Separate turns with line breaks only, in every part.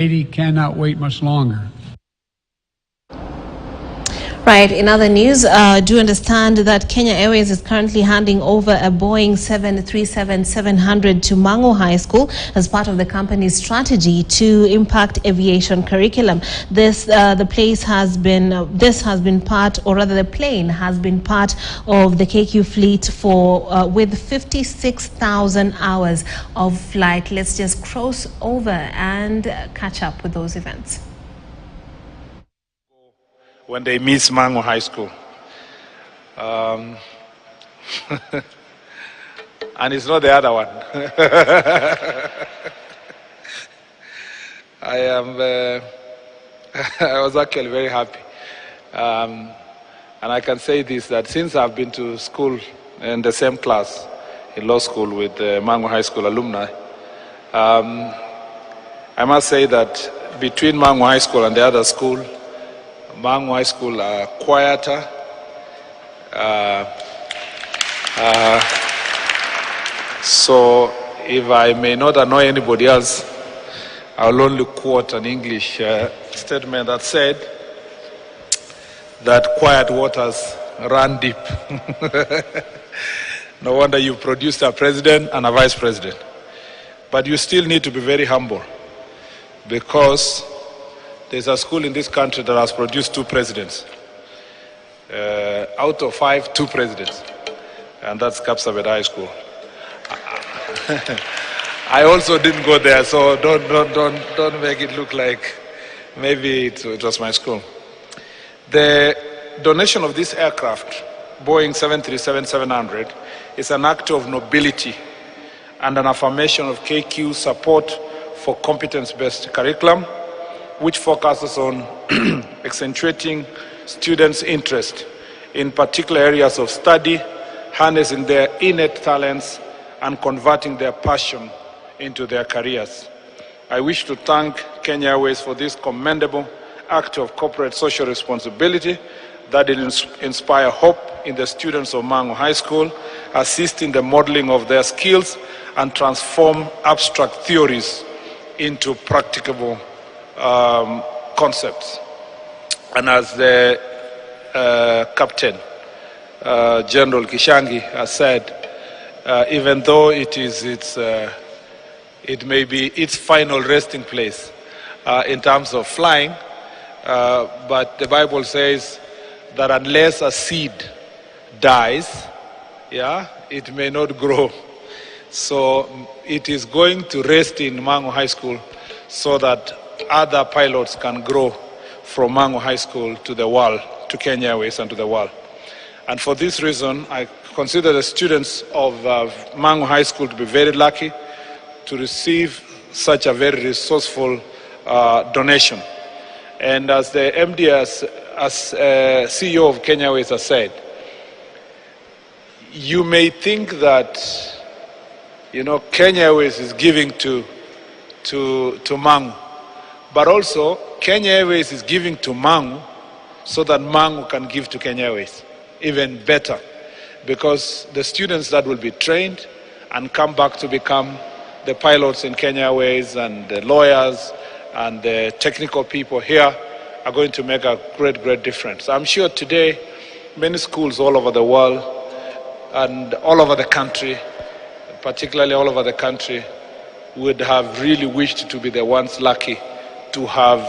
Haiti cannot wait much longer.
Right, in other news, do understand that Kenya Airways is currently handing over a Boeing 737-700 to Mang'u High School as part of the company's strategy to impact aviation curriculum. This the plane has been part of the KQ fleet for with 56,000 hours of flight. Let's just cross over and catch up with those events.
When they miss Mang'u High School. And it's not the other one. I was actually very happy. And I can say this, that since I've been to school in the same class in law school with the Mang'u High School alumni, I must say that between Mang'u High School and the other school, Mang'u High School are quieter, so if I may not annoy anybody else, I'll only quote an English statement that said that quiet waters run deep. No wonder you produced a president and a vice president. But you still need to be very humble, because there's a school in this country that has produced 2 presidents. Out of 5, 2 presidents. And that's Kapsabet High School. I also didn't go there, so don't make it look like maybe it was my school. The donation of this aircraft, Boeing 737-700, is an act of nobility and an affirmation of KQ support for competence-based curriculum, which focuses on accentuating students' interest in particular areas of study, harnessing their innate talents, and converting their passion into their careers. I wish to thank Kenya Airways for this commendable act of corporate social responsibility that will inspire hope in the students of Mang'u High School, assist in the modeling of their skills, and transform abstract theories into practicable concepts. And as the captain, General Kishangi, has said, even though it may be its final resting place in terms of flying, but the Bible says that unless a seed dies, it may not grow. So it is going to rest in Mang'u High School so that other pilots can grow from Mang'u High School to the world, to Kenya Airways and to the world. And for this reason, I consider the students of Mang'u High School to be very lucky to receive such a very resourceful donation. And as the MD, as CEO of Kenya Airways has said, you may think that, Kenya Airways is giving to Mang'u, but also Kenya Airways is giving to Mang'u so that Mang'u can give to Kenya Airways even better, because the students that will be trained and come back to become the pilots in Kenya Airways and the lawyers and the technical people here are going to make a great, great difference. I'm sure today many schools all over the world and all over the country, particularly all over the country, would have really wished to be the ones lucky to have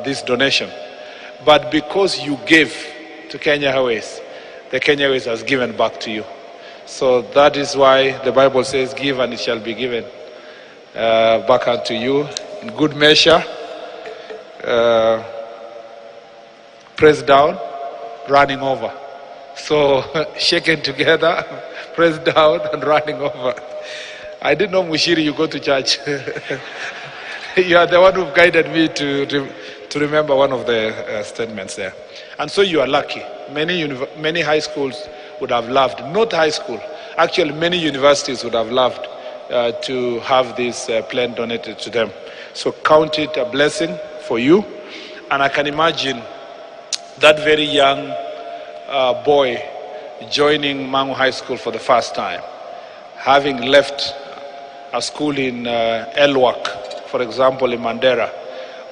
this donation. But because you gave to Kenya Airways, the Kenya Airways has given back to you. So that is why the Bible says, give and it shall be given back unto you in good measure, pressed down, running over. So shaken together, pressed down and running over. I didn't know, Mushiri, you go to church. You are the one who guided me to remember one of the statements there. And so you are lucky. Many high schools would have loved, not high school, actually many universities would have loved to have this plane donated to them. So count it a blessing for you. And I can imagine that very young boy joining Mang'u High School for the first time, having left a school in Elwak for example, in Mandera,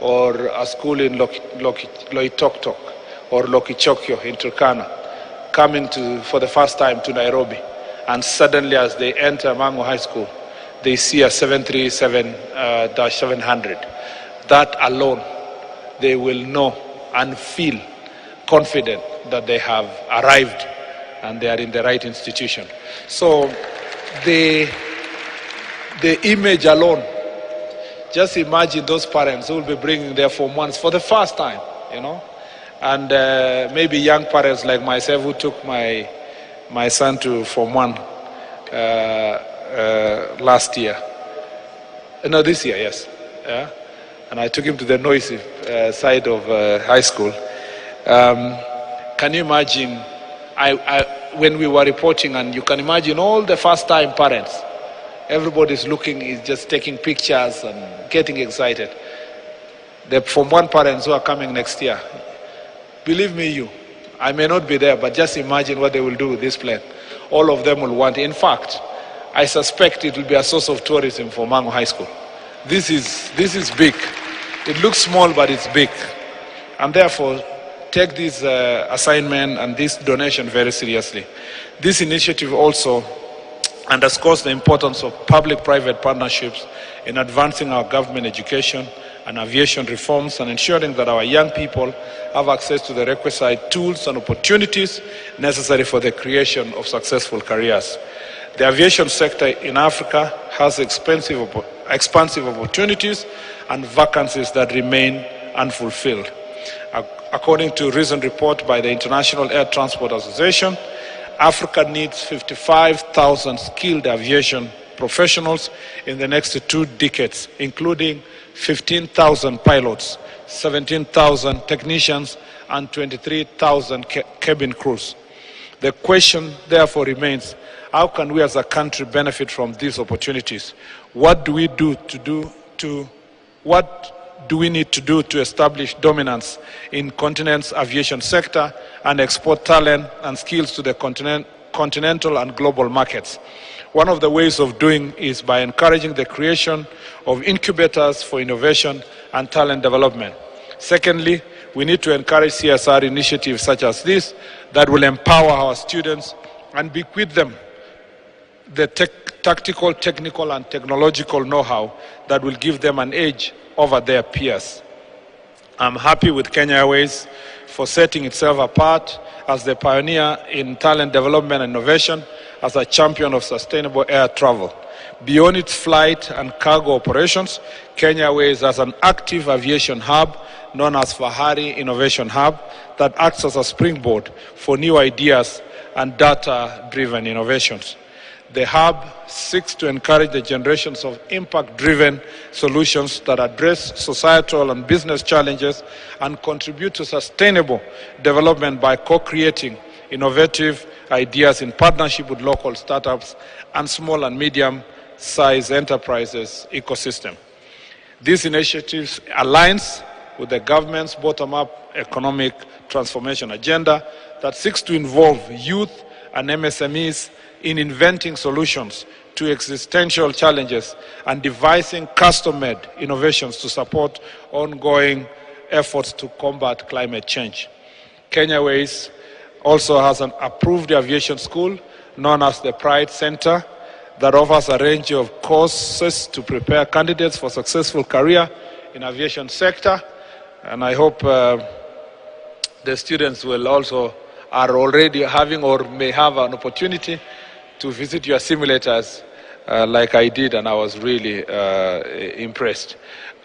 or a school in Loitoktok or Lokichokyo in Turkana, coming for the first time to Nairobi, and suddenly as they enter Mang'u High School, they see a 737-700. That alone, they will know and feel confident that they have arrived and they are in the right institution. So the image alone, just imagine those parents who will be bringing their Form 1s for the first time, you know, and maybe young parents like myself who took my son to Form 1 last year. No, this year, yes. Yeah? And I took him to the noisy side of high school. Can you imagine, when we were reporting, and you can imagine all the first-time parents, everybody's looking, is just taking pictures and getting excited. The Form 1 parents who are coming next year, believe me, I may not be there, but just imagine what they will do with this plane. All of them will want it. In fact, I suspect it will be a source of tourism for Mang'u High School. This is big. It looks small, but it's big. And therefore, take this assignment and this donation very seriously. This initiative also underscores the importance of public-private partnerships in advancing our government education and aviation reforms and ensuring that our young people have access to the requisite tools and opportunities necessary for the creation of successful careers. The aviation sector in Africa has expansive opportunities and vacancies that remain unfulfilled. According to a recent report by the International Air Transport Association, Africa needs 55,000 skilled aviation professionals in the next 2 decades, including 15,000 pilots, 17,000 technicians, and 23,000 cabin crews. The question, therefore, remains, how can we as a country benefit from these opportunities? What do we need to do to establish dominance in continent's aviation sector and export talent and skills to the continental and global markets? One of the ways of doing is by encouraging the creation of incubators for innovation and talent development. Secondly, we need to encourage CSR initiatives such as this that will empower our students and bequeath them the tactical, technical, and technological know-how that will give them an edge over their peers. I'm happy with Kenya Airways for setting itself apart as the pioneer in talent development and innovation, as a champion of sustainable air travel. Beyond its flight and cargo operations, Kenya Airways has an active aviation hub known as Fahari Innovation Hub that acts as a springboard for new ideas and data-driven innovations. The hub seeks to encourage the generations of impact-driven solutions that address societal and business challenges and contribute to sustainable development by co-creating innovative ideas in partnership with local startups and small and medium-sized enterprises ecosystem. These initiatives aligns with the government's bottom-up economic transformation agenda that seeks to involve youth and MSMEs in inventing solutions to existential challenges and devising custom-made innovations to support ongoing efforts to combat climate change. Kenya Airways also has an approved aviation school known as the Pride Center that offers a range of courses to prepare candidates for successful career in aviation sector. And I hope the students will also are already having or may have an opportunity to visit your simulators like I did, and I was really impressed.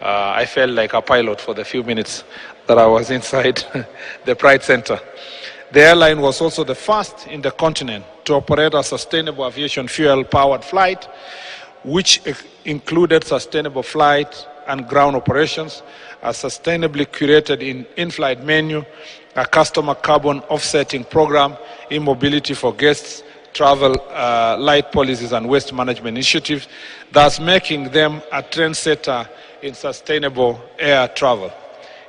I felt like a pilot for the few minutes that I was inside the Pride Center. The airline was also the first in the continent to operate a sustainable aviation fuel-powered flight, which included sustainable flight and ground operations, a sustainably curated in-flight menu, a customer carbon offsetting program, e-mobility for guests, travel light policies and waste management initiatives, thus making them a trendsetter in sustainable air travel.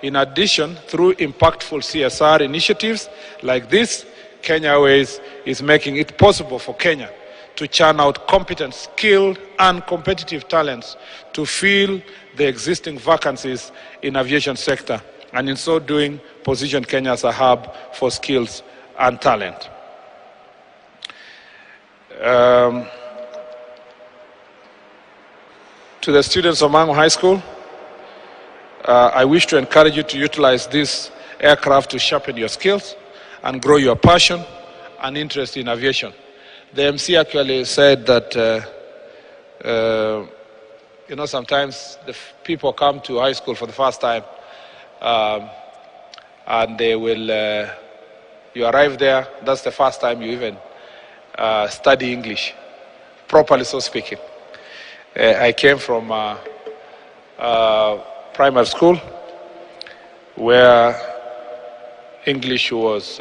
In addition, through impactful CSR initiatives like this, Kenya Airways is making it possible for Kenya to churn out competent, skilled, and competitive talents to fill the existing vacancies in aviation sector, and in so doing, position Kenya as a hub for skills and talent. To the students of Mang'u High School, I wish to encourage you to utilize this aircraft to sharpen your skills and grow your passion and interest in aviation. The MC actually said that, sometimes the people come to high school for the first time, and they will, you arrive there, that's the first time you even study English, properly so speaking. I came from primary school where English was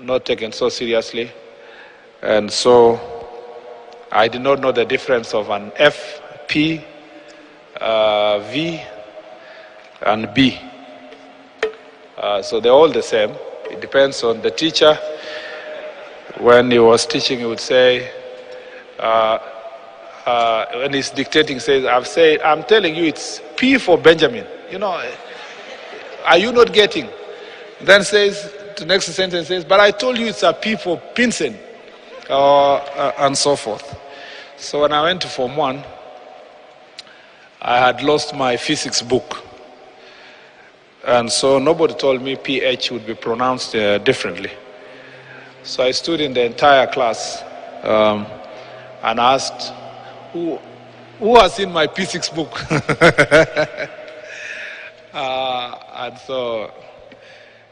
not taken so seriously, and so I did not know the difference of an F, P, V, and B. So they're all the same. It depends on the teacher. When he was teaching, he would say, when he's dictating, says, I'm telling you, it's P for Benjamin. Are you not getting? Then says, the next sentence says, but I told you it's a P for Pinsen, and so forth. So when I went to Form 1, I had lost my physics book. And so nobody told me PH would be pronounced differently. So I stood in the entire class and asked, who has seen my physics book? And so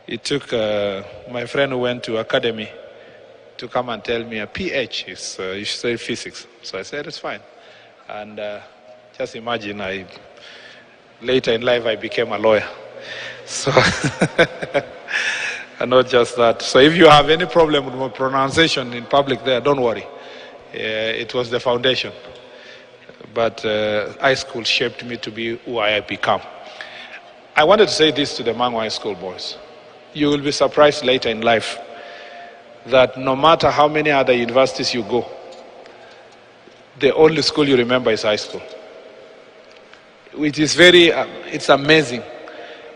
it took my friend who went to academy to come and tell me a PH is, you should say physics. So I said, it's fine. And just imagine, later in life I became a lawyer. So, and not just that. So if you have any problem with my pronunciation in public there, don't worry. It was the foundation. But high school shaped me to be who I have become. I wanted to say this to the Mang'u High School boys. You will be surprised later in life that no matter how many other universities you go, the only school you remember is high school. Which is very, it's amazing.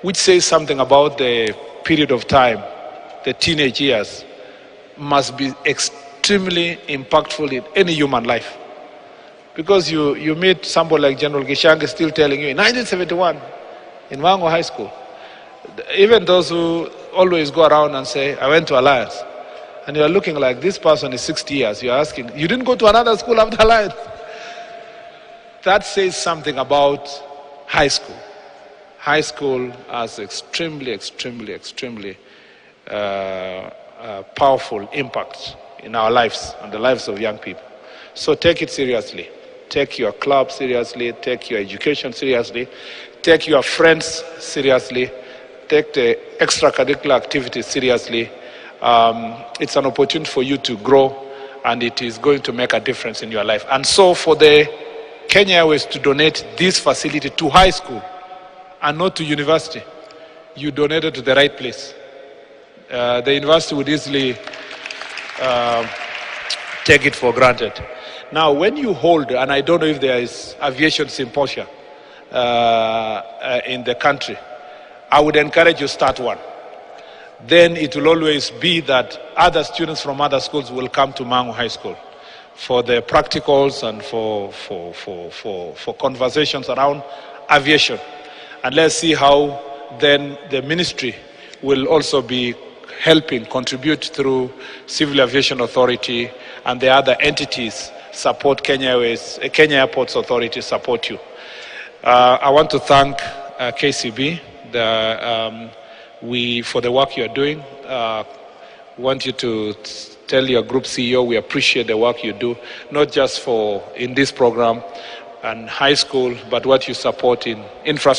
Which says something about the period of time, the teenage years, must be extremely impactful in any human life. Because you meet somebody like General Gishanga still telling you, in 1971, in Mang'u High School, even those who always go around and say, I went to Alliance, and you're looking like this person is 60 years, you're asking, you didn't go to another school after Alliance? That says something about high school. High school has extremely powerful impact in our lives and the lives of young people. So take it seriously. Take your club seriously. Take your education seriously. Take your friends seriously. Take the extracurricular activities seriously. It's an opportunity for you to grow, and it is going to make a difference in your life. And so for the Kenya Airways to donate this facility to high school and not to university, you donated to the right place. The university would easily take it for granted. Now, when you hold, and I don't know if there is aviation symposia in the country, I would encourage you to start one. Then it will always be that other students from other schools will come to Mang'u High School for the practicals and for conversations around aviation. And let's see how then the ministry will also be helping contribute through Civil Aviation Authority and the other entities support Kenya Airways, Kenya Airports Authority support you. I want to thank KCB for the work you're doing. We want you to tell your group CEO we appreciate the work you do, not just in this program and high school, but what you support in infrastructure.